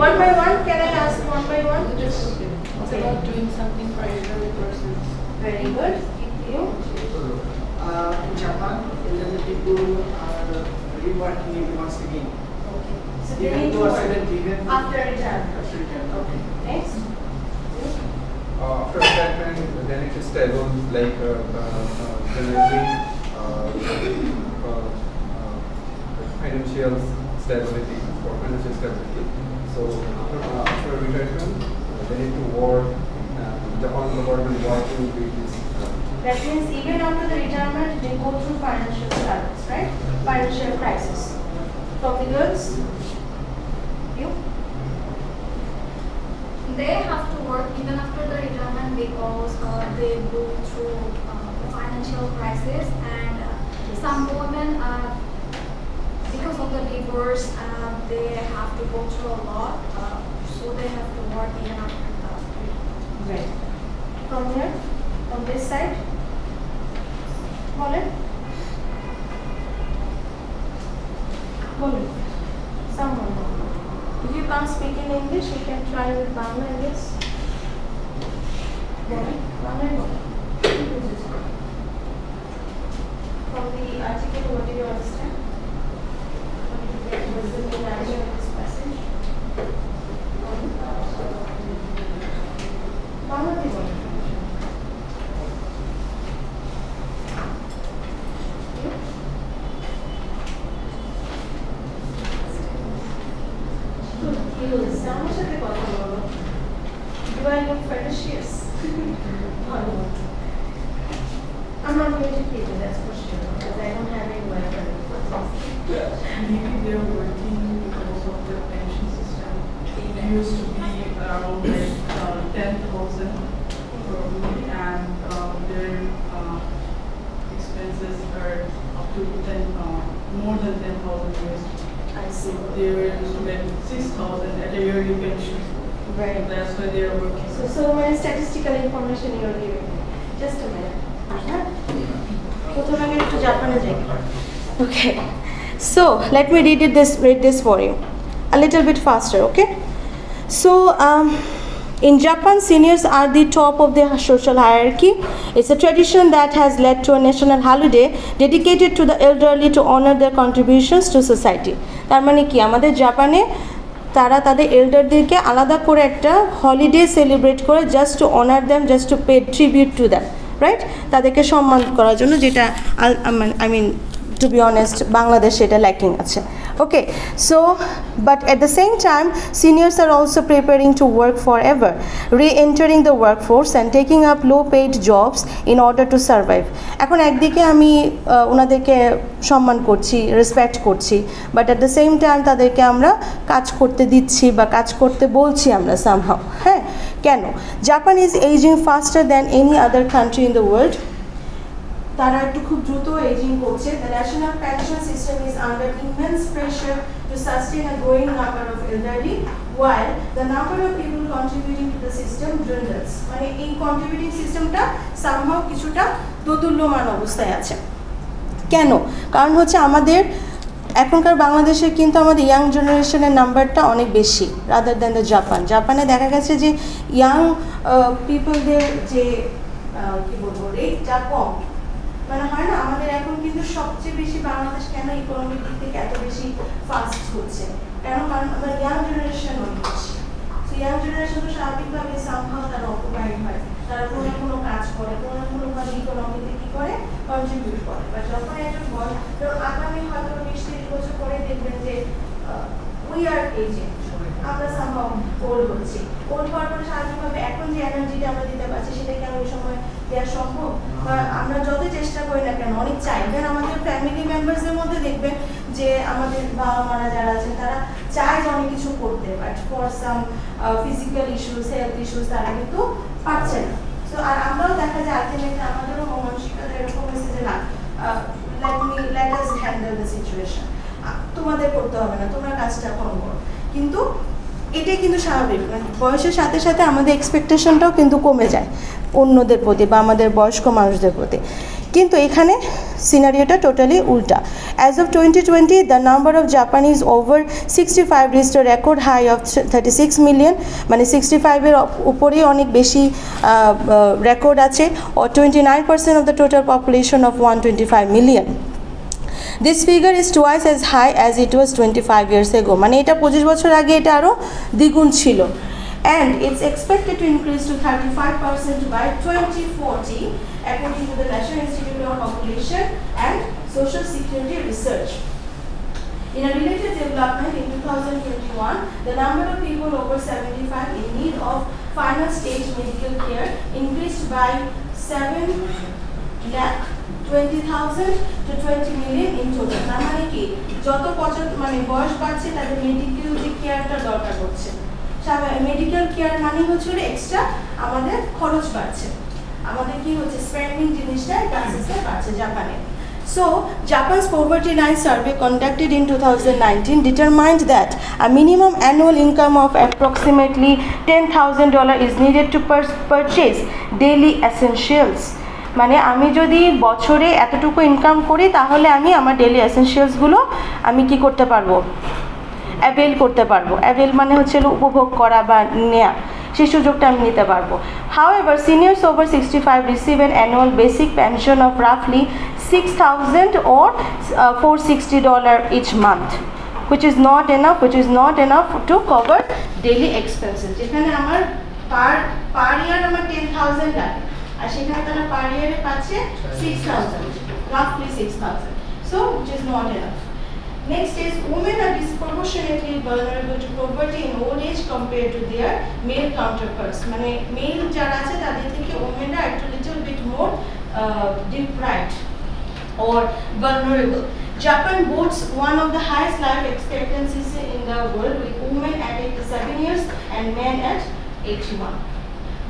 One by one, can I ask one by one? It's about doing something for elderly persons. Very good. You? In Japan, elderly people are reworking it once again. Okay. So they Even need to to a work certain even after retirement. after retirement. Okay. Next. After retirement, they need to stable, like generally financial stability, for financial stability. So after retirement, they need to work. Japan government working with this. That means even after the retirement, they go through financial struggles, right? Financial crisis. From the girls, you? They have to work even after the retirement because they go through financial crisis, and some women, because of the divorce, they have to go through a lot, so they have to work even after that. Right. From here, from this side. Bolin. Bolin. Someone. If you can't speak in English, you can try with Bangla, I guess. Bolin. Bangla. From the article, what did you understand? What did you get? Was the main idea of this passage? Bangla, they want. আমার সাথে কথা বলো। Do I look fallacious? I'm not going to keep it, that's for sure, because I don't have any way of Maybe they're working because of the pension system. It used to be around like 10,000 per week, and their expenses are up to more than 10,000 years. I see. They were used to get 6,000 at a yearly pension. Right. That's why they are working. So many statistical information you are giving me. Just a minute. Okay. So let me read this for you a little bit faster. Okay. So in Japan, seniors are the top of the social hierarchy. It's a tradition that has led to a national holiday dedicated to the elderly to honor their contributions to society. তার মানে কি আমাদের জাপানে তারা তাদের এল্ডারদেরকে আলাদা করে একটা হলিডে সেলিব্রেট করে just to honour them, just to pay tribute to them, right? তাদেরকে সম্মান করার জন্য, যেটা I mean to be honest, Bangladesh এটা lacking আছে. Okay, so but at the same time, seniors are also preparing to work forever, re-entering the workforce and taking up low-paid jobs in order to survive. এখন একদিকে আমি ওনাদেরকে সম্মান করছি, respect করছি, but at the same time তাদেরকে আমরা কাজ করতে দিচ্ছি বা কাজ করতে বলছি আমরা somehow. হ্যাঁ, কেন? Japan is aging faster than any other country in the world. তারা একটু খুব দ্রুত এজিং করছে. The national pension system is under immense pressure to sustain a growing number of elderly, while the number of people contributing to the system dwindles. মানে এই contributing সিস্টেমটা somehow কিছুটা দোদুল্যমান অবস্থায় আছে. কেন? কারণ হচ্ছে আমাদের এখনকার বাংলাদেশে কিন্তু আমাদের ইয়াং জেনারেশনের নাম্বারটা অনেক বেশি রাদার দ্যান দ্য জাপানে দেখা গেছে যে ইয়াং পিপলদের যে কি বলবো রেটটা কম. মানে হয় না, আমাদের এখন কিন্তু সবচেয়ে বেশি বাংলাদেশ কেন ইকোনমিক দিক থেকে এত বেশি ফাস্ট হচ্ছে, কেন? কারণ আমরা ইয়াং জেনারেশন অনেক বেশি. সো ইয়াং জেনারেশন তো স্বাভাবিকভাবে সামহাও তারা অকুপাইড হয়, তারা কোনো না কোনো কাজ করে, কোনো না কোনোভাবে ইকোনমিতে কী করে কন্ট্রিবিউট করে. বা যখন একজন বয়স আগামী হয়তো 20-30 বছর পরে দেখবেন যে উই আর এজিং, আমরা সামহাও ওল্ড হচ্ছি. ওল্ড হওয়ার পরে স্বাভাবিকভাবে এখন যে এনার্জিটা আমরা দিতে পারছি সেটা কি ওই সময় দেওয়া সম্ভব? বা আমরা যত চেষ্টা করি না কেন, অনেক চাই, কারণ আমাদের ফ্যামিলি মেম্বার্সদের মধ্যে দেখবেন যে আমাদের বাবা মারা যারা আছেন তারা চায় যে অনেক কিছু করতে, but for some physical issues, health issues তারা কিন্তু পারছে না. সো আর আমরাও দেখা যায় আলটিমেটলি আমাদেরও মানসিকতা এরকম হয়েছে যে না, let us handle the situation, তোমাদের করতে হবে না, তোমরা কাজটা কম করো. কিন্তু এটাই কিন্তু স্বাভাবিক, মানে বয়সের সাথে সাথে আমাদের এক্সপেকটেশনটাও কিন্তু কমে যায় অন্যদের প্রতি বা আমাদের বয়স্ক মানুষদের প্রতি. কিন্তু এখানে সিনারিওটা টোটালি উল্টা। As of 2020 the number of Japanese over 65 reached a record high of 36 million, মানে 65-এর উপরেই অনেক বেশি রেকর্ড আছে, ও 29% of the total population of 125 million. This figure is twice as high as it was 25 years ago, মানে এটা 25 বছর আগে এটা আরও দ্বিগুণ ছিল। And it's expected to increase to 35% by 2040 according to the National Institute of Population and Social Security Research. In a related development, in 2021, the number of people over 75 in need of final stage medical care increased by 7,20,000 to 20 million in total. তার মানে কি, যত মানে বয়স বাড়ছে তাদের medical যে কেয়ারটা দরকার হচ্ছে। মেডিকেল কেয়ার মানে হচ্ছে এক্সট্রা আমাদের খরচ বাড়ছে, আমাদের কি হচ্ছে স্পেন্ডিং জিনিসটা টাক্সেসটা বাড়ছে জাপানে। So, Japan's poverty line survey conducted in 2019 determined that a minimum annual income of approximately $10,000 is needed to purchase daily essentials. মানে আমি যদি বছরে এতটুকু ইনকাম করি তাহলে আমি আমার ডেইলি এসেনশিয়ালসগুলো আমি কি করতে পারবো, অ্যাভেল করতে পারবো। অ্যাভেল মানে হচ্ছে উপভোগ করা বা নেয়া, সেই সুযোগটা আমি নিতে পারবো। However, seniors over 65 receive an annual basic pension of roughly $6,000 or $460 each month, which is not enough to cover daily expenses. যেখানে আমার পার ইয়ার আমার 10,000 লাগে, আর সেখানে তারা পার ইয়ারে পাচ্ছে 6,000, roughly 6,000. So, which is not enough. Next is, women are disproportionately vulnerable to poverty in old age compared to their male counterparts. মানে mail যারা আছে তাদের থেকে womenরা একটু little bit more deprived or vulnerable. Japan boasts one of the highest life expectancies in the world, with women at 87 years and men at 81.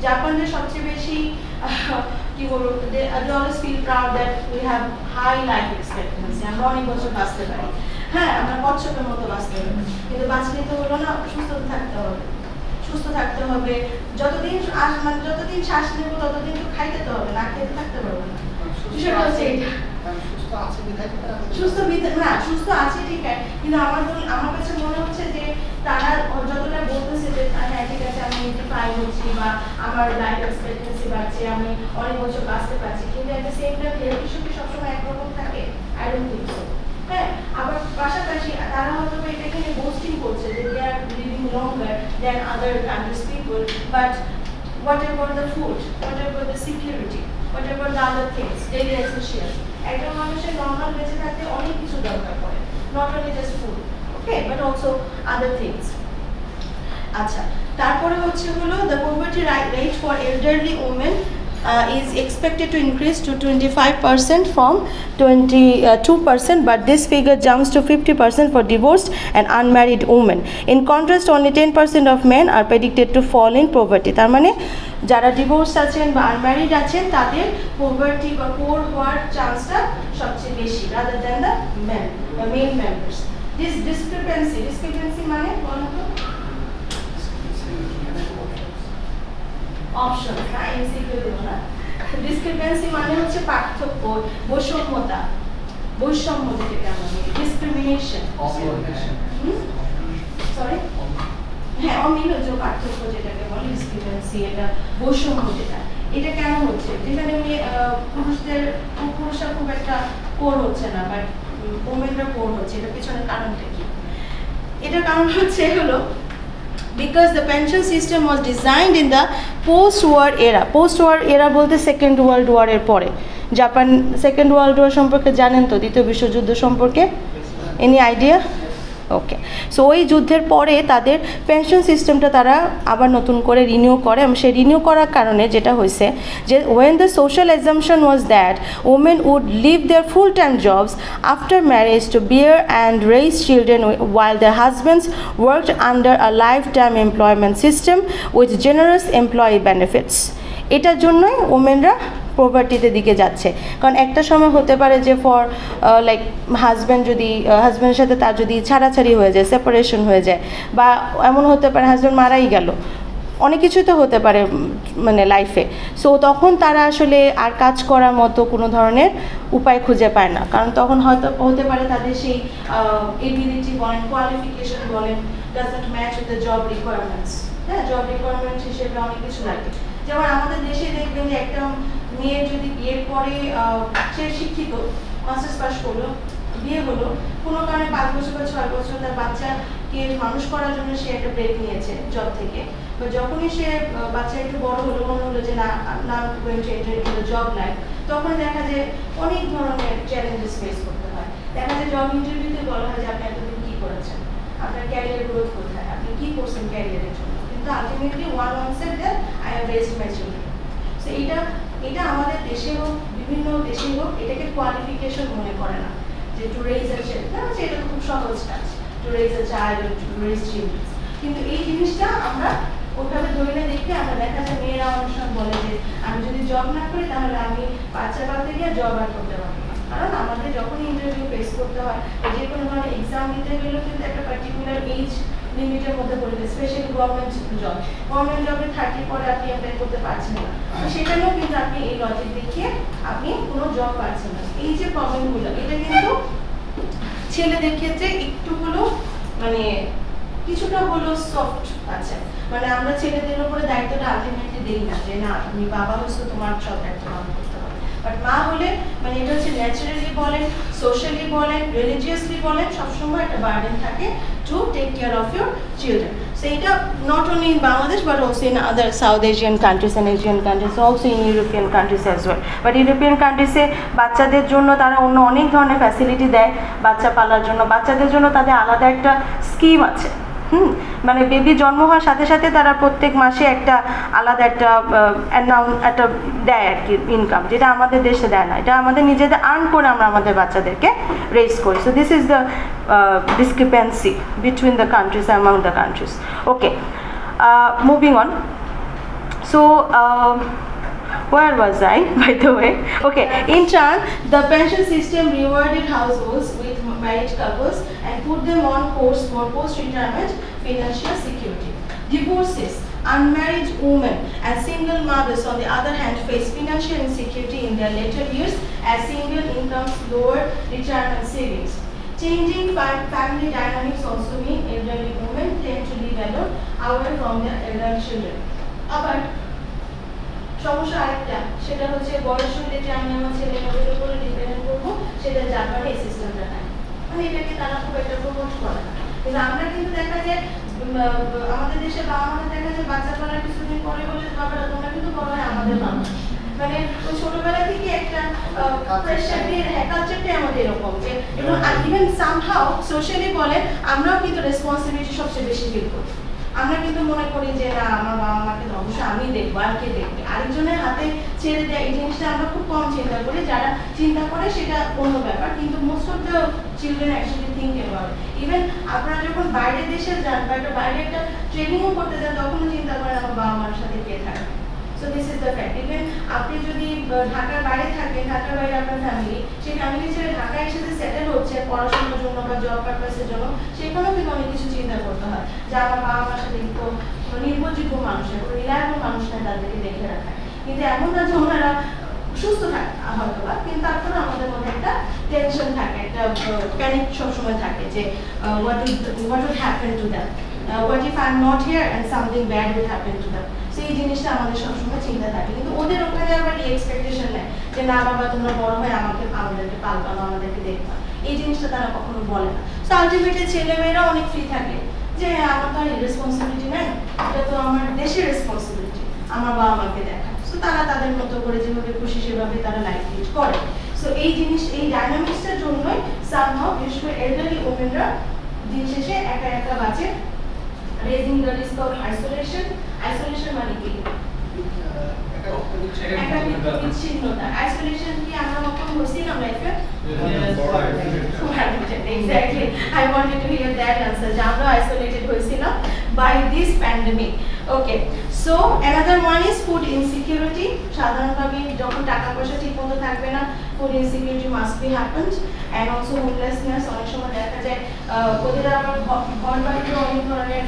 জাপানের সবচেয়ে বেশি কি বলবো, they always feel proud that we have high life expectancy, আমরা অনেক বছর বাঁচতে পারি। হ্যাঁ, আমরা কচ্ছপের মতো বাঁচতে পারি, কিন্তু বাঁচলে তো হলো না, সুস্থ থাকতে হবে, যতদিন শ্বাস নেবো ততদিন তো খাইতে তো হবে, না খেতে থাকতে পারবো না। বিষয়টা হচ্ছে এইটা, সুস্থ আছে ঠিক আছে, কিন্তু আমার কাছে মনে হচ্ছে যে তারা যতটা বলতেছে যে হ্যাঁ ঠিক আছে আমি 85 হচ্ছি বা আমার লাইফ এক্সপেক্টেন্সি বাড়ছে, আমি অনেক বছর বাঁচতে পারছি, কিন্তু একটা সেম টাইম হেলথ ইস্যু কি সবসময় একরকম থাকে? I don't think so. হ্যাঁ, আবার পাশাপাশি তারা হয়তো এটাকে নিয়ে বোস্টিং করছে যে they are living longer than other countries people, but what about the food, what about the security, what about the other things, daily essentials? একজন মানুষের নর্মাল বেঁচে থাকতে অনেক কিছু দরকার পড়ে, not only just food, okay, but also other things. আচ্ছা, তারপরে হচ্ছে হলো the poverty rate for elderly women is expected to increase to 25% from 22%, but this figure jumps to 50% for divorced and unmarried women. In contrast, only 10% of men are predicted to fall in poverty. তার মানে যারা divorce আছেন বা unmarried আছেন তাদের poverty বা পোর হওয়ার চান্সটা সবচেয়ে বেশি rather than the men, the male members. This discrepancy মানে বলো তো? অপশন, না এমসিকিউ দেব না। ডিসক্রিপেন্সি মানে হচ্ছে পার্থক্য, বৈষম্য যেটাকে আমরা বলি, ডিসক্রিমিনেশন, সরি, হ্যাঁ অমিল যে পার্থক্য যেটাকে বলে ডিসক্রিপেন্সি, এটা বৈষম্য যেটা, এটা কেন হচ্ছে? যেখানে পুরুষরা খুব একটা কোর হচ্ছে না, বাট ওমেনরা কোর হচ্ছে, এটার পিছনে কারণটা কি? এটার কারণ হচ্ছে হলো because the pension system was designed in the post-war era বলতে সেকেন্ড ওয়ার্ল্ড ওয়ারের পরে। জাপান সেকেন্ড ওয়ার্ল্ড ওয়ার সম্পর্কে জানেন তো, দ্বিতীয় বিশ্বযুদ্ধ সম্পর্কে এনি আইডিয়া? ওকে, সো ওই যুদ্ধের পরে তাদের পেনশন সিস্টেমটা তারা আবার নতুন করে রিনিউ করে, এবং সেই রিনিউ করার কারণে যেটা হয়েছে যে when the social assumption was that women would leave their full-time jobs after marriage to bear and raise children while their husbands worked under a lifetime employment system with generous employee benefits. এটার জন্যই ওমেনরা পভার্টিতে দিকে যাচ্ছে, কারণ একটা সময় হতে পারে যে ফর লাইক হাজব্যান্ডের সাথে তার যদি ছাড়াছাড়ি হয়ে যায়, সেপারেশন হয়ে যায়, বা এমন হতে পারে হাজব্যান্ড মারাই গেল, অনেক কিছুই তো হতে পারে মানে লাইফে। সো তখন তারা আসলে আর কাজ করার মতো কোনো ধরনের উপায় খুঁজে পায় না, কারণ তখন হয়তো হতে পারে তাদের সেই এবিলিটি বলেন, কোয়ালিফিকেশন বলেন, doesn't match with the job requirements. হ্যাঁ, জব রিকোয়ারমেন্ট হিসেবে অনেক কিছু লাগে। যেমন আমাদের দেশে দেখবেন যে একটা মেয়ে যদি বিয়ের পরে সে শিক্ষিত, মাস্টার্স পাস করলো, বিয়ে হলো, কোনো কারণে 5 বছর বা 6 বছর তার বাচ্চাকে মানুষ করার জন্য সে একটা ব্রেক নিয়েছে জব থেকে, বা যখনই সে বাচ্চা একটু বড় হলো, মনে হলো যে না going to enter into the job life, তখন দেখা যায় অনেক ধরনের চ্যালেঞ্জেস ফেস করতে হয়। দেখা যায় জব ইন্টারভিউতে বলা হয় যে আপনি এতদিন কী করেছেন, আপনার ক্যারিয়ার গ্রোথ কোথায়, আপনি কী করছেন ক্যারিয়ারের জন্য, কিন্তু ultimately one said that I have raised my children. So এটা আমাদের দেশে হোক, বিভিন্ন দেশে হোক, এটাকে কোয়ালিফিকেশন মনে করে না যে টু রেজ আ চাইল্ড, এটা খুব সহজ কাজ, to raise a child, to raise children. কিন্তু এই জিনিসটা আমরা ওইভাবে ধরে দেখে আমরা দেখা যায় মেয়েরা অনেক সময় বলে যে আমি যদি জব না করি তাহলে আমি বাচ্চা পালতে গিয়ে জব আর করতে পারবো না। কারণ আমাদের যখন ইন্টারভিউ ফেস করতে হয়, যে কোনো ধরনের এক্সাম দিতে গেলেও কিন্তু একটা পার্টিকুলার এজ লিমিটের মধ্যে পড়বে, স্পেশালি গভর্নমেন্ট জবে 30 পরে আপনি অ্যাপ্লাই করতে পারছেন না। তো সেখানেও কিন্তু আপনি এই লজিক দেখিয়ে আপনি কোনো জব পাচ্ছেন না। এই যে প্রবলেমগুলো, এটা কিন্তু ছেলেদের ক্ষেত্রে একটু হলেও মানে কিছুটা হলেও সফট আছে। মানে আমরা ছেলেদের উপরে দায়িত্বটা আলটিমেটলি দিই না, যে না তুমি বাবা হচ্ছে তোমার সব দায়িত্ব পালন করতে হবে। বাট মা হলে মানে এটা হচ্ছে ন্যাচারালি বলেন, সোশ্যালি বলেন, রিলিজিয়াসলি বলেন, সবসময় একটা বার্ডেন থাকে to take care of your children. So এটা not only in Bangladesh but also in other South Asian countries and Asian countries, also in European countries as well. But European countries এ বাচ্চাদের জন্য তারা অন্য অনেক ধরনের facility দেয় বাচ্চা পালার জন্য। বাচ্চাদের জন্য তাদের আলাদা একটা স্কিম আছে। মানে বেবি জন্ম হওয়ার সাথে সাথে তারা প্রত্যেক মাসে একটা আলাদা একটা দেয় আর কি ইনকাম, যেটা আমাদের দেশে দেয় না। এটা আমাদের নিজেদের আর্ন করে আমরা আমাদের বাচ্চাদেরকে রেজ করি। So this is the discrepancy between the countries, among the countries. Okay, moving on. So where was I, by the way? Okay, in turn, the pension system rewarded households with married couples and put them on course for post-retirement financial security. Divorces, unmarried women and single mothers on the other hand face financial insecurity in their later years as single incomes lower retirement savings. Changing family dynamics also mean elderly women tend to live alone away from their elder children. But সমস্যা আরেকটা, সেটা হচ্ছে বয়স হলে যে আমি আমার ছেলে মেয়েদের উপরে ডিপেন্ডেন্ট করবো, সেটা জাপানে এই সিস্টেমটা নাই। মানে এটাকে তারা খুব একটা প্রমোট করে না। কিন্তু আমরা কিন্তু দেখা যায় আমাদের দেশে বাবা মাদের দেখা যায় বাচ্চা পালার কিছুদিন পরে বলে বাবারা তোমরা কিন্তু বড় হয় আমাদের বাবা। মানে ওই ছোটবেলা থেকে একটা প্রেশার দিয়ে কালচারটাই আমাদের এরকম যে, এবং ইভেন সামহাউ সোশ্যালি বলে আমরাও কিন্তু রেসপন্সিবিলিটি সবচেয়ে বেশি ফিল করি। আমরা কিন্তু মনে করি যে না আমার বাবা মাকে তো অবশ্যই আমি দেখবো, আর কে দেখবে, আরেকজনের হাতে ছেড়ে দেয়। এই জিনিসটা আমরা খুব কম চিন্তা করি, যারা চিন্তা করে সেটা অন্য ব্যাপার, কিন্তু most of the children actually think about it. Even আপনারা যখন বাইরের দেশে যান বা একটা বাইরে একটা ট্রেনিংও করতে যান, তখনও চিন্তা করেন আমার বাবা মার সাথে কে থাকে। So this is the fact. Even আপনি যদি ঢাকার বাইরে থাকেন, ঢাকার বাইরে আপনার ফ্যামিলি, সেই ফ্যামিলি ছেড়ে ঢাকায় এসে যে সেটেল হচ্ছে পড়াশোনার জন্য বা জব পারপাসের জন্য, সেখানেও কিন্তু অনেক কিছু চিন্তা করতে হয় যে আমার বাবা মার সাথে তো নির্ভরযোগ্য মানুষ, রিলায়েবল মানুষ না, তাদেরকে দেখে রাখা। কিন্তু এমন না যে ওনারা সুস্থ থাকে হয়তো বা, কিন্তু তারপরে আমাদের মধ্যে একটা টেনশন থাকে, একটা প্যানিক সবসময় থাকে যে what would happen to them, what if I'm not here and something bad will happen to them. সেই জিনিসটা আমাদের সবসময় চিন্তা থাকে। কিন্তু ওদের ওখানে আবার এই এক্সপেকটেশন নেয় যে না বাবা তোমরা বড় হয়ে আমাদেরকে পালবা, আমাদেরকে দেখবা, এই জিনিসটা তারা কখনো বলে না। সো আলটিমেটলি ছেলেমেয়েরা অনেক ফ্রি থাকে যে আমার তো আর রেসপন্সিবিলিটি নেই, এটা তো আমার দেশের রেসপন্সিবিলিটি আমার বাবা মাকে দেখা। সো তারা তাদের মতো করে যেভাবে খুশি সেভাবে তারা লাইফ লিড করে। সো এই জিনিস, এই ডাইনামিক্সটার জন্যই সামহাউ বিশেষ করে এল্ডারলি ওমেনরা দিন শেষে একা একা বাঁচে, raising the risk of isolation. Isolation মানে কি? বিচ্ছিন্নতা। আইসোলেশন কি আমরা কখনো হয়েছিলাম লাইফে? Exactly. I wanted to hear that answer. যে আমরা আইসোলেটেড হয়েছিলাম by this pandemic. Okay. So another one is food insecurity. সাধারণভাবে যখন টাকা পয়সা ঠিক মতো থাকবে না, food insecurity must be happened, and also homelessness। অনেক সময় দেখা যায় ওদের আবার ঘর বাড়িতে অনেক ধরনের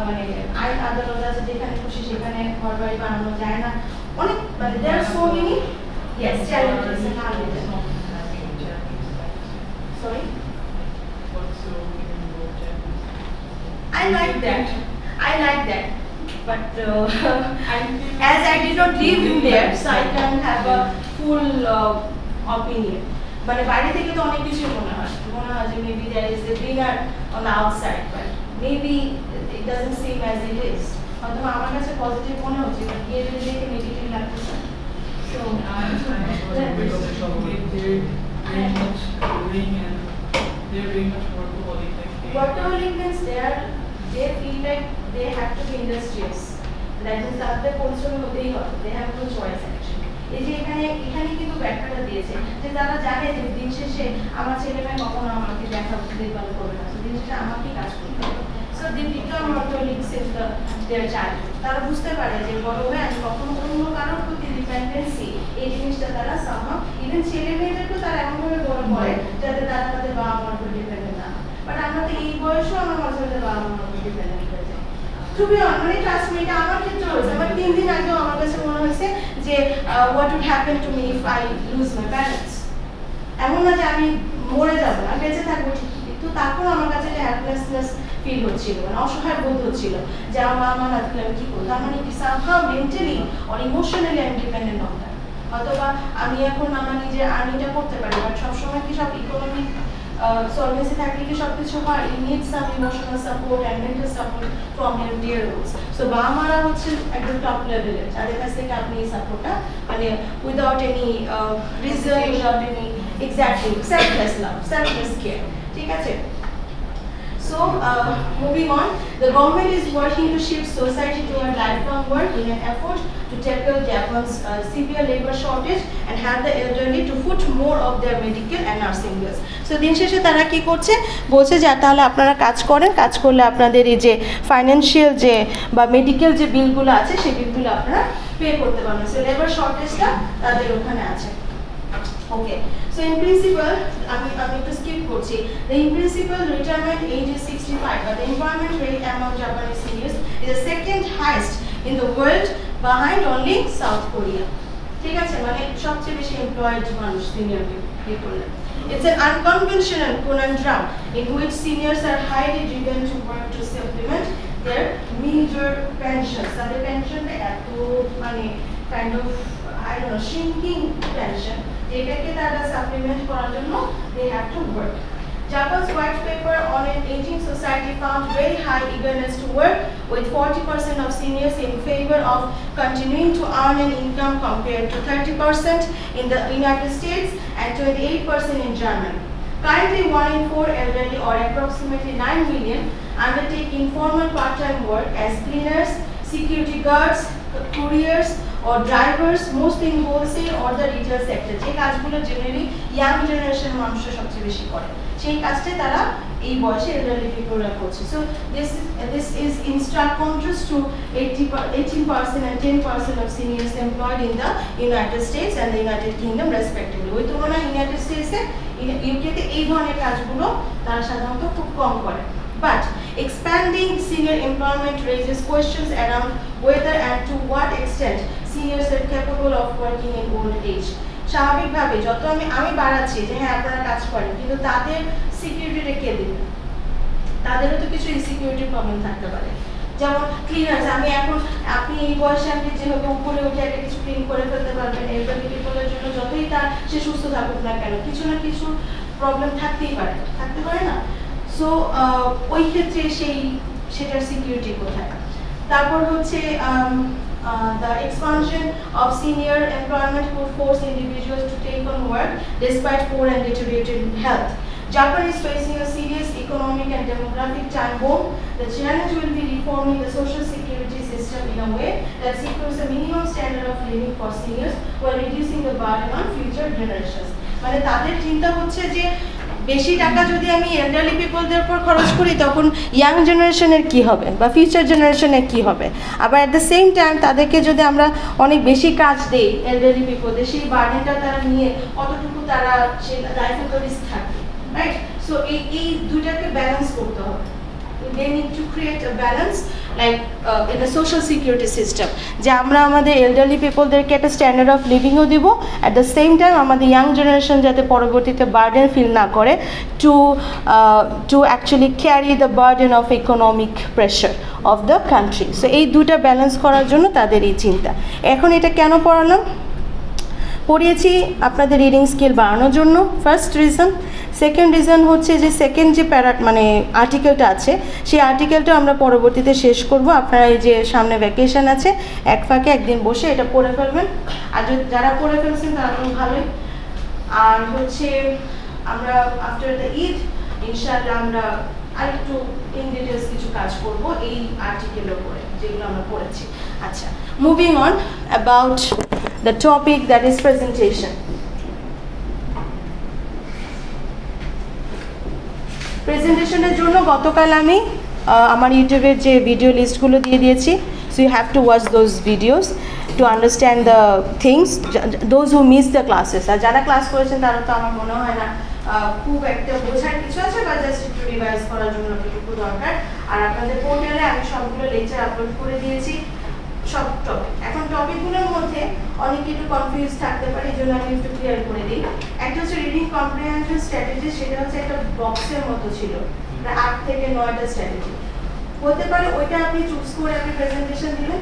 মানে আইন আদালত আছে যেখানে খুশি সেখানে ঘর বাড়ি বানানো যায় না, অনেক মানে there are so many yes challenges and challenges. Sorry, I like that, but as I did not live in there, so I can't have a full opinion. মানে বাইরে থেকে তো অনেক কিছু মনে হয় যে maybe there is a greener on the outside, but maybe it doesn't seem as it is. হয়তো আমার কাছে পজিটিভ মনে হচ্ছে, but গিয়ে যদি দেখে নেগেটিভ লাগতেছে। So because they're very much growing and they're very much workaholic. Workaholic means they feel like they have to be industrious. That means তাদের পরিশ্রম হতেই হবে, they have no choice actually. এই যে এখানে কিন্তু ব্যাখ্যাটা দিয়েছে যে তারা জানে যে দিন শেষে আমার ছেলেমেয়ে কখনো আমাকে দেখভাল করবে না, দিন শেষে আমাকেই কাজ করতে হবে। So they become workaholic since their childhood. তারা বুঝতে পারে যে বড় হয়ে আমি কখনো অন্য কারোর প্রতি ডিপেন্ডেন্সি এই জিনিসটা তারা somehow ইভেন ছেলে মেয়েদেরকেও তারা এমনভাবে বড় করে যাতে তারা তাদের বাবা মার উপর ডিপেন্ডেন্ট না। বাট আমরা তো এই বয়সেও আমার মাঝে মাঝে বাবা মার উপর ডিপেন্ডেন্ট হয়ে যাই। To be honest, মানে ট্রাস্ট মি, এটা আমার ক্ষেত্রে হয়েছে। আমার 3 দিন আগেও আমার কাছে মনে হয়েছে যে what would happen to me if I lose my parents. এমন না যে আমি মরে যাব না, বেঁচে থাকবো ঠিকই, কিন্তু তারপর আমার কাছে একটা হেল্পলেসনেস ফিল হচ্ছিল, মানে অসহায় বোধ হচ্ছিল যে আমার মা না থাকলে আমি কি করবো। তার মানে কি somehow mentally or emotionally I'm dependent on that. অথবা আমি এখন আমার নিজের আর্নিংটা করতে পারি, বাট সবসময় কি সব ইকোনমিক solvency থাকলে কি সব কিছু হয়? You need some emotional support and mental support from your dear ones. So বাবা মারা হচ্ছে একদম টপ লেভেলের, যাদের কাছ থেকে আপনি এই সাপোর্টটা মানে without any reason, without any exactly selfless love, selfless care. ঠিক আছে? So moving on, the government is working to shift society toward lifelong work in an effort to tackle Japan's severe labor shortage and have the elderly to foot more of their medical and nursing bills. So দিন শেষে তারা কি করছে, বলছে যে তাহলে আপনারা কাজ করেন, কাজ করলে আপনাদের এই যে ফাইন্যান্সিয়াল যে বা মেডিকেল যে বিলগুলো আছে সেই বিলগুলো আপনারা পে করতে পারবেন। সো লেবার শর্টেজটা তাদের ওখানে আছে। Okay, so in principle, আমি একটু skip করছি। The in principle retirement age is 65, but the employment rate among Japanese seniors is the second highest in the world, behind only South Korea. ঠিক আছে, মানে সবচেয়ে বেশি employed মানুষ senior people. It's an unconventional conundrum in which seniors are highly driven to work to supplement their meager pensions. তাদের পেনশনটা এত মানে kind of I don't know shrinking pension. যেটাকে তারা সাপ্লিমেন্ট করার জন্য they have to work. Japan's white paper on an aging society found very high eagerness to work, with 40% of seniors in favor of continuing to earn an income compared to 30% in the United States and 28% in Germany. Currently, 1 in 4 elderly, or approximately 9 million, undertake informal part-time work as cleaners, security guards, couriers, or drivers, mostly in wholesale or the retail sector. যে কাজগুলো generally young generation মানুষরা সবচেয়ে বেশি করে, সেই কাজটা তারা এই বয়সে এলডারলি পিপলরা করছে। So this is in stark contrast to 18% and 10% of seniors employed in the United States and the United Kingdom respectively. ওই তুলনায় ইউনাইটেড স্টেটসে, ইউকেতে এই ধরনের কাজগুলো তারা সাধারণত খুব কম করে। But expanding senior employment raises questions around whether and to what extent seniors are capable of working in old age. স্বাভাবিকভাবে যত আমি বাড়াচ্ছি যে হ্যাঁ আপনারা কাজ করেন, কিন্তু তাদের সিকিউরিটিটা কে দেবে? তাদেরও তো কিছু ইনসিকিউরিটি প্রবলেম থাকতে পারে। যেমন ক্লিনার্স, আপনি এই বয়সে আপনি যেভাবে উপরে উঠে একটা কিছু ক্লিন করে ফেলতে পারবেন, এলডারলি পিপলের জন্য যতই সে সুস্থ থাকুক না কেন কিছু না কিছু প্রবলেম থাকতেই পারে, থাকতে পারে না? সো ওই ক্ষেত্রে সেটার সিকিউরিটি কোথায়? তারপর হচ্ছে the expansion of senior employment would force individuals to take on work despite poor and deteriorated health. Japan is facing a serious economic and demographic time bomb. The challenge will be reforming the social security system in a way that secures a minimum standard of living for seniors while reducing the burden on future generations. মানে তাদের চিন্তা হচ্ছে যে বেশি টাকা যদি আমি elderly পিপলদের উপর খরচ করি তখন ইয়াং জেনারেশনের কি হবে বা ফিউচার জেনারেশনের কি হবে। আবার অ্যাট দ্য সেম টাইম তাদেরকে যদি আমরা অনেক বেশি কাজ দেই এলডারলি পিপলদের, সেই বার্ডেনটা তারা নিয়ে কতটুকু তারা সেই লাইফে তো রিস্ক থাকবে, রাইট? সো এই দুইটাকে ব্যালেন্স করতে হবে। they need to create a balance like in the social security system যে আমরা আমাদের elderly peopleদেরকে একটা স্ট্যান্ডার্ড অফ লিভিংও দিব at the same time আমাদের ইয়াং জেনারেশন যাতে পরবর্তীতে বার্ডেন ফিল না করে to actually carry the burden of economic pressure of the country. So এই দুটা ব্যালেন্স করার জন্য তাদের এই চিন্তা। এখন এটা কেন পড়ালাম? পড়িয়েছি আপনাদের রিডিং স্কিল বাড়ানোর জন্য, ফার্স্ট রিজন। সেকেন্ড রিজন হচ্ছে যে সেকেন্ড যে মানে আর্টিকেলটা আছে সেই আর্টিকেলটা আমরা পরবর্তীতে শেষ করব। আপনারা এই যে সামনে ভ্যাকেশন আছে, এক ফাঁকে একদিন বসে এটা পড়ে ফেলবেন, আর যারা পড়ে ফেলছেন তারা তো ভালোই। আর হচ্ছে আমরা আফটার দ্য ঈদ ইনশাআল্লাহ আমরা আরেকটু ইন ডিটেলস কিছু কাজ করব এই আর্টিকেলের উপরে যেগুলো আমরা পড়েছি। আচ্ছা, moving on about the topic that is presentation. প্রেজেন্টেশনের জন্য গতকাল আমি আমার ইউটিউবের যে ভিডিও লিস্টগুলো দিয়ে দিয়েছি, so you have to watch those videos to understand the things, those who miss the classes. আর যারা ক্লাস করেছেন তারা তো আমার মনে হয় না খুব একটা বোঝার কিছু আছে, বা জাস্ট একটু রিভাইজ করার জন্য এতটুকু দরকার। আর আপনাদের পোর্টালে আমি সবগুলো লেকচার আপলোড করে দিয়েছি, সব টপিক। এখন টপিকগুলোর মধ্যে অনেক একটু কনফিউজ থাকতে পারে, এই জন্য আমি একটু ক্লিয়ার করে দিই। একটা হচ্ছে রিডিং কম্প্রিহেনশন স্ট্র্যাটেজি, সেটা হচ্ছে একটা বক্সের মতো ছিল, 8 থেকে 9টা স্ট্র্যাটেজি হতে পারে। ওইটা আপনি চুজ করে আপনি প্রেজেন্টেশন দিলেন,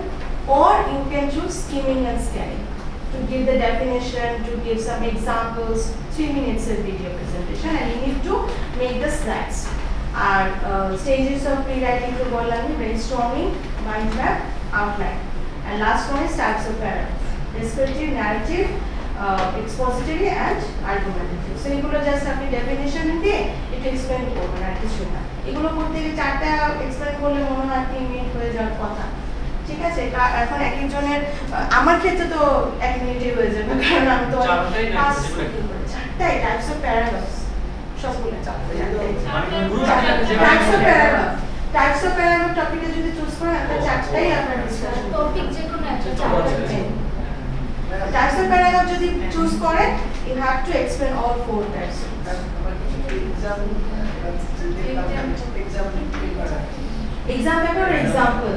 or you can choose skimming and scanning to give the definition, to give some examples. 3 minutes of video presentation, and you need to make the slides. Our stages of pre-writing to Bolani, brainstorming, mind map, outline. And last one is types of paragraph: descriptive, narrative, expository and argumentative. So এগুলো just আপনি definition দিয়ে একটু explain করবেন, আর কিছু না। এগুলো করতে গিয়ে 4টা এক্সপ্লেন করলে মনে হয় 3 মিনিট হয়ে যাওয়ার কথা, ঠিক আছে? এখন এক একজনের, আমার ক্ষেত্রে তো 1 মিনিটই হয়ে যাবে, কারণ আমি তো 4টাই টাইপস অফ প্যারাগ্রাফস সবগুলো 4টাই টাইপস অফ প্যারাগ্রাফ টপিকে যদি চুজ করেন আপনার 4টাই আপনার ডিসকাশন টপিক যে কোনো একটা চারটা types of paragraph যদি choose করেন, you have to explain all 4 types. Exam paper or example?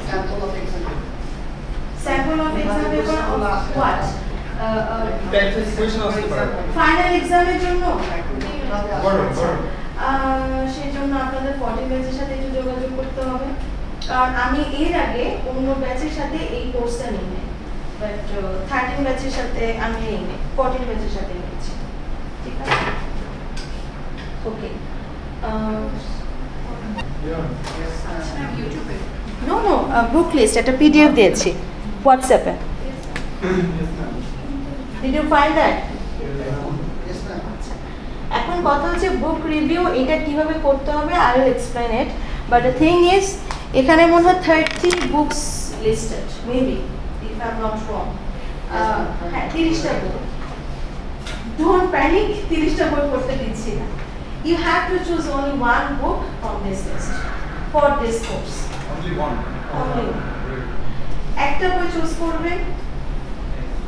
Sample of exam paper. Sample of exam paper of what? Final exam এর জন্য? সেই জন্য আপনাদের 40 ব্যাচের সাথে একটু যোগাযোগ করতে হবে, কারণ আমি এর আগে অন্য ব্যাচের সাথে এই কোর্সটা নিই নাই, বাট 13 ব্যাচের সাথে আমি নিই নাই, 14 ব্যাচের সাথে নিয়েছি, ঠিক আছে? ওকে, নো বুক লিস্ট একটা পিডিএফ দিয়েছি হোয়াটসঅ্যাপে। Did you find that? এখন কথা হচ্ছে বুক রিভিউ, এটা কিভাবে করতে হবে, I will explain it, but the thing is এখানে মনে হয় 30 books listed, maybe if I am not wrong. হ্যাঁ, 30টা বই। ডোন্ট প্যানিক, 30টা বই পড়তে দিচ্ছি না। You have to choose only one book from this list for this course. Only one. Only one. একটা বই চুজ করবেন,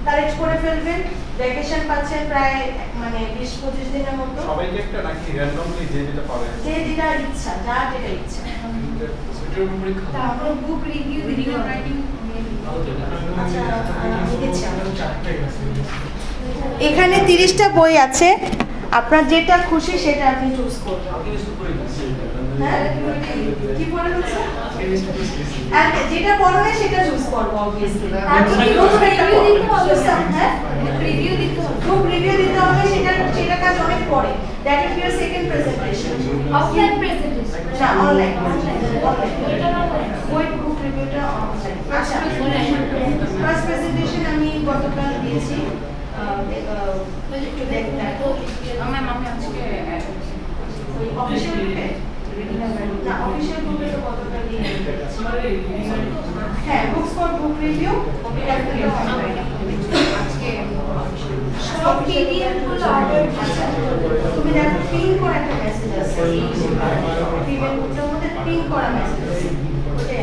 কালেক্ট করে ফেলবেন, ভ্যাকেশন পাচ্ছেন প্রায় মানে 20-25 দিনের মতো। সবাইকে একটা নাকি র্যান্ডমলি যে যেটা পাবে, যে যেটা ইচ্ছা, যার যেটা ইচ্ছা। সেটার উপরে তারপর বুক রিভিউ, ভিডিও রাইটিং। আচ্ছা, এখানে 30টা বই আছে, আপনার যেটা খুশি সেটা আপনি চুজ করবেন। হ্যাঁ, কি পড়ে বলছেন? আর যেটা পড়ো না সেটা চুজ করব obviously। তারপর রিভিউ দিতে হবে, হ্যাঁ, রিভিউ দিতে হবে। বুক রিভিউ দিতে হবে, সেটা কাজ অনেক পরে। That will be your second presentation. Offline presentation না, অনলাইন। এটা অনলাইন। ওই বুক রিভিউটা অনলাইন। আচ্ছা, ফার্স্ট প্রেজেন্টেশন আমি গতকাল দিয়েছি, একটু দেখতে ম্যাম আমি আজকে ওই অফিশিয়াল গ্রুপে না, অফিশিয়াল গ্রুপে তো গতকাল দিয়ে হ্যাঁ, বুকস ফর বুক রিভিউ আজকে সব পিডিএফ গুলো অর্ডার তুমি দেখো পিন করে একটা মেসেজ আছে, ফিমেল গ্রুপের মধ্যে পিন করা মেসেজ আছে, ওটাই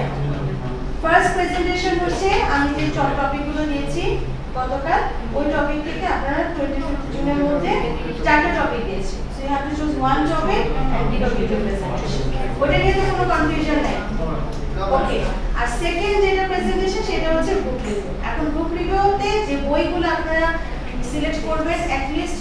ফার্স্ট প্রেজেন্টেশন হচ্ছে। আমি যে টপিকগুলো দিয়েছি গতকাল, ওই টপিক থেকে আপনারা 25 জুনের মধ্যে 4টা টপিক দিয়েছি। So you have to choose one topic and give a video presentation. ওটা নিয়ে তো কোনো কনফিউশন নাই। ওকে, আর সেকেন্ড যেটা প্রেজেন্টেশন সেটা হচ্ছে বুক রিভিউ। এখন বুক রিভিউতে যে বইগুলো আপনারা সিলেক্ট করবেন অ্যাটলিস্ট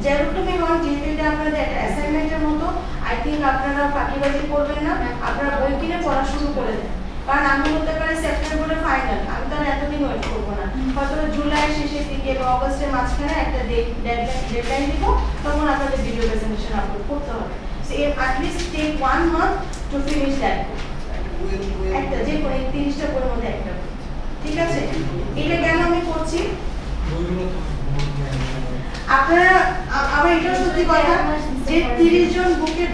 যেরকম হন, যেহেতু এটা আপনাদের একটা অ্যাসাইনমেন্টের মতো, আই থিঙ্ক আপনারা ফাঁকিবাজি করবেন না, আপনারা বই কিনে পড়া শুরু করে দেন। কারণ আমি বলতে পারি সেপ্টেম্বরে ফাইনাল, আমি তো আর এতদিন ওয়েট করবো না, হয়তো জুলাইয়ের শেষের দিকে বা অগস্টের মাঝখানে একটা ডেডলাইন দিব, তখন আপনাদের ভিডিও প্রেজেন্টেশন আপলোড করতে হবে। So at least take 1 month to finish that book. একটা যে কোনো 30টা বইয়ের মধ্যে একটা, ঠিক আছে? এটা কেন আমি করছি, আপনারা আবার এটাও সত্যি কথা যে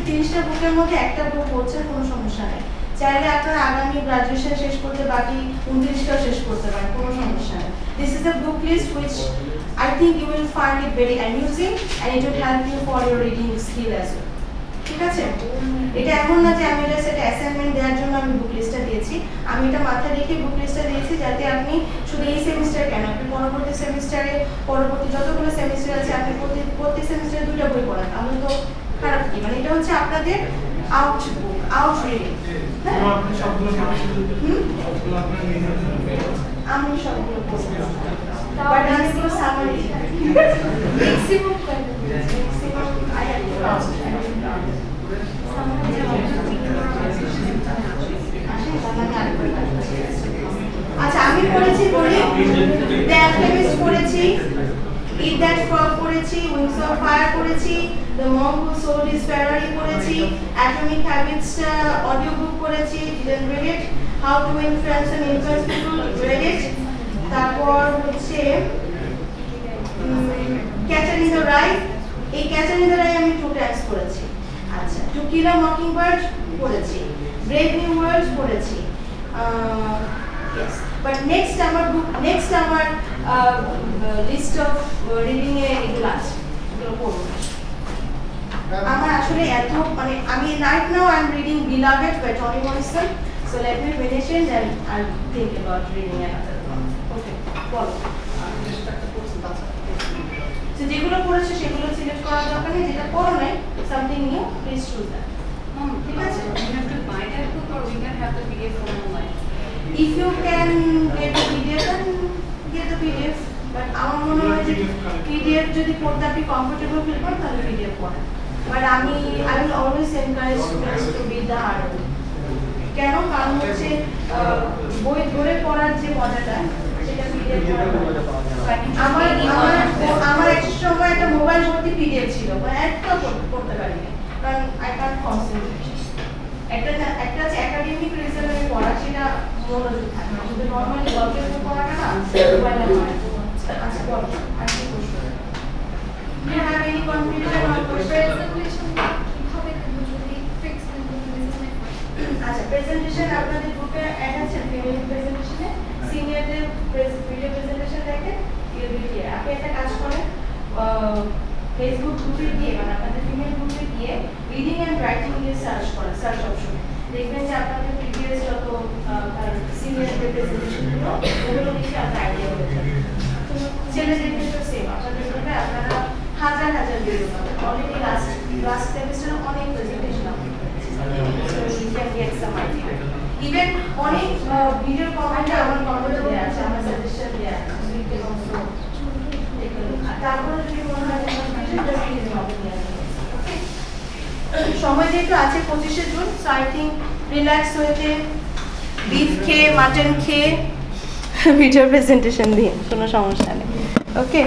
30টা বুকের মধ্যে একটা বুক হচ্ছে, কোনো সমস্যা নেই। চাইলে আপনারা আগামী গ্রাজুয়েশন শেষ করতে বাকি 29টাও শেষ করতে পারেন, কোনো সমস্যা নেই। This is a book list which I think you will find it very amusing and it will help you for your reading skill as well. ঠিক আছে? এটা এমন না যে আমি জাস্ট একটা অ্যাসাইনমেন্ট দেওয়ার জন্য আমি বুক লিস্টটা দিয়েছি, আমি এটা মাথায় রেখে বুক লিস্টটা দিয়েছি যাতে আপনি শুধু এই সেমিস্টার কেন, আপনি পরবর্তী সেমিস্টারে পরবর্তী যতগুলো সেমিস্টার আছে আপনি প্রতি সেমিস্টারে 2টা বই পড়েন, তাহলে তো খারাপ কি। মানে এটা হচ্ছে আপনাদের আউট বুক, আউট রিডিং। আমি সবগুলো পড়ছি, বাট আমি পুরো summary maximum I have to আচ্ছা, আমি পড়েছি বলি দ্য অ্যালকেমিস্ট পড়েছি, ইট দ্যাট ফ্রগ পড়েছি, উইংস অফ ফায়ার পড়েছি, the monk who sold his Ferrari পড়েছি, অ্যাটমিক হ্যাবিটস অডিও বুক পড়েছি, didn't read it, how to influence and influence people read it, তারপর হচ্ছে ক্যাচার ইন দ্য রাই, এই catcher in the রাই আমি 2 Times পড়েছি। আচ্ছা, to kill a Mockingbird পড়েছি, brave new world পড়েছি। Yes, but next আমার লিস্ট অফ রিডিং এ এগুলো আছে, এগুলো পড়ব। আমার আসলে এত মানে আমি right now I am reading Beloved by Toni Morrison, so let me finish it and I'll think about reading another one. Okay, বলো। তো যেগুলো পড়েছো সেগুলো সিলেক্ট করার দরকার নেই, যেটা পড়ো নাই something new please choose that. ঠিক আছে? We have to buy that book or we can have the PDF from online. If you can get the PDF, then get the PDF. But আমার মনে হয় যে PDF যদি পড়তে আপনি comfortable feel করেন তাহলে PDF পড়েন। But I will always encourage students to read the hard book. কেন? কারণ হচ্ছে বই ধরে পড়ার যে মজাটা সেটা PDF আমার একটা সময় একটা মোবাইল ভর্তি PDF ছিল, একটা পড়তে পারিনি কারণ I can't concentrate. একটা আছে একাডেমিক রিজনে পড়া, সেটা মনোযোগ থাকে না, কিন্তু নরমালি গল্পের বই পড়াটা না মোবাইলে হয়। আচ্ছা বলো, আর কি প্রশ্ন? Do you have any confusion or question? কিভাবে যদি ফিক্স আচ্ছা, প্রেজেন্টেশন আপনাদের গ্রুপে অ্যাড আছে, ফিমেল প্রেজেন্টেশনে সিনিয়রদের ভিডিও প্রেজেন্টেশন দেখে ইউ উইল হিয়ার। আপনি একটা কাজ করেন, ফেসবুক গ্রুপে গিয়ে মানে আপনাদের ফিমেল গ্রুপে গিয়ে রিডিং এন্ড রাইটিং দিয়ে সার্চ করেন, সার্চ অপশনে দেখবেন যে আপনাদের প্রিভিয়াস যত সিনিয়রদের প্রেজেন্টেশনগুলো ওগুলো দেখে আপনার আইডিয়া হয়ে যাবে। ছেলেদের ক্ষেত্রে সেম, আপনাদের গ্রুপে আপনারা হাজার ভিডিও পাবেন। অলরেডি লাস্ট সেমিস্টারে অনেক প্রেজেন্টেশন আপলোড করেছি, so you can get some idea. Even অনেক ভিডিও কমেন্টে আমার কমেন্ট দেওয়া আছে, আমার সাজেশন দেওয়া আছে, you can also take a look. তারপরে যদি মনে হয় যে confusion just please knock me. Okay, সময় যেহেতু আছে 25শে June, so I think relax হয়েছে বিফ খেয়ে মাটন খেয়ে ভিডিও প্রেজেন্টেশন দিয়ে কোনো সমস্যা নেই। ওকে।